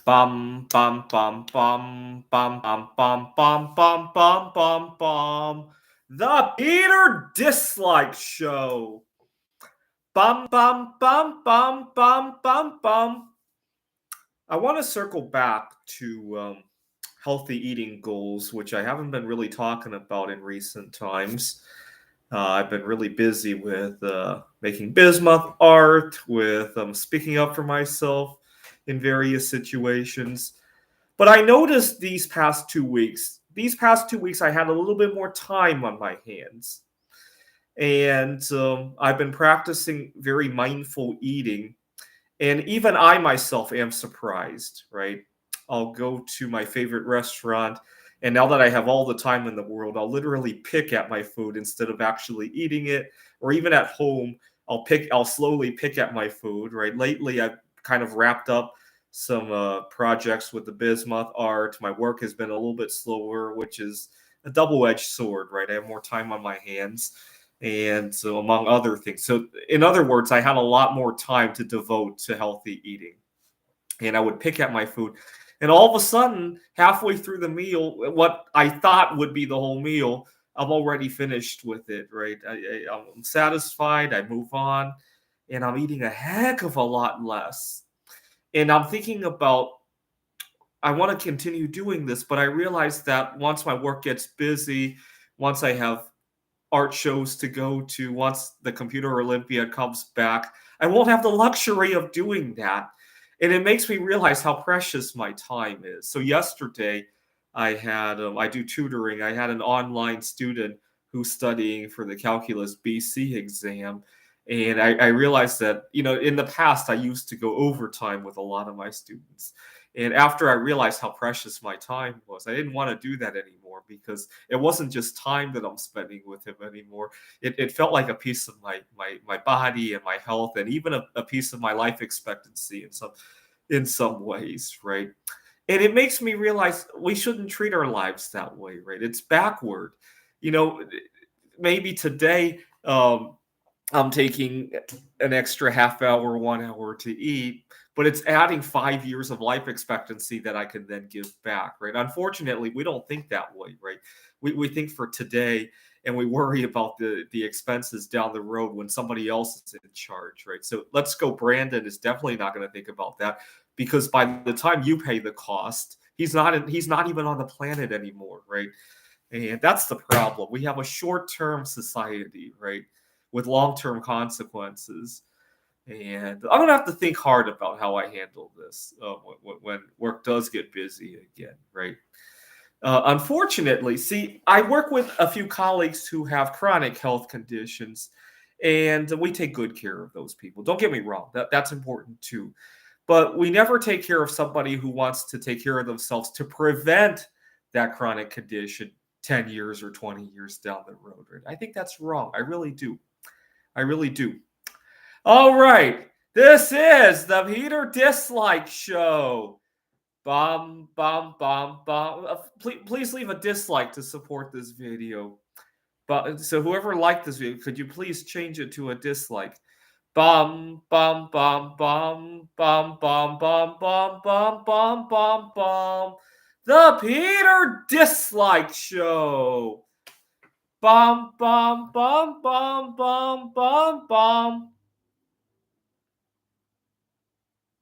Bum bum bum bum bum bum bum bum bum bum bum bum. The Peter Dislike Show. Bum bum bum bum bum bum bum. I want to circle back to healthy eating goals, which I haven't been really talking about in recent times. I've been really busy with making bismuth art, with speaking up for myself in various situations. But I noticed these past 2 weeks, I had a little bit more time on my hands. And I've been practicing very mindful eating. And even I myself am surprised, right? I'll go to my favorite restaurant. And now that I have all the time in the world, I'll literally pick at my food instead of actually eating it. Or even at home, I'll slowly pick at my food, right? Lately, I've kind of wrapped up some projects with the bismuth art. My work has been a little bit slower, which is a double-edged sword, right? I have more time on my hands, and so among other things. So in other words, I had a lot more time to devote to healthy eating, and I would pick at my food, and all of a sudden, halfway through the meal, what I thought would be the whole meal, I'm already finished with it, right? I'm satisfied, I move on, and I'm eating a heck of a lot less. And I'm thinking about, I want to continue doing this, but I realize that once my work gets busy, once I have art shows to go to, once the Computer Olympia comes back, I won't have the luxury of doing that. And it makes me realize how precious my time is. So yesterday, I do tutoring. I had an online student who's studying for the Calculus BC exam. And I realized that, in the past, I used to go overtime with a lot of my students. And after I realized how precious my time was, I didn't want to do that anymore, because it wasn't just time that I'm spending with him anymore. It felt like a piece of my body and my health, and even a piece of my life expectancy in some ways, right? And it makes me realize we shouldn't treat our lives that way, right? It's backward. You know, maybe today, I'm taking an extra half hour, 1 hour to eat, but it's adding 5 years of life expectancy that I can then give back, right? Unfortunately, we don't think that way, right? We think for today, and we worry about the expenses down the road when somebody else is in charge, right? So Let's Go Brandon is definitely not going to think about that, because by the time you pay the cost, he's not even on the planet anymore, right? And that's the problem. We have a short-term society, right, with long-term consequences. And I'm gonna have to think hard about how I handle this when work does get busy again, right? Unfortunately, see, I work with a few colleagues who have chronic health conditions, and we take good care of those people. Don't get me wrong; that's important too. But we never take care of somebody who wants to take care of themselves to prevent that chronic condition 10 years or 20 years down the road. Right? I think that's wrong. I really do. I really do. All right. This is the Peter Dislike Show. Bum, bum, bum, bum. Please leave a dislike to support this video. But so whoever liked this video, could you please change it to a dislike? Bum, bum, bum, bum, bum, bum, bum, bum, bum, bum, bum, bum. The Peter Dislike Show. Bum, bum, bum, bum, bum, bum, bum.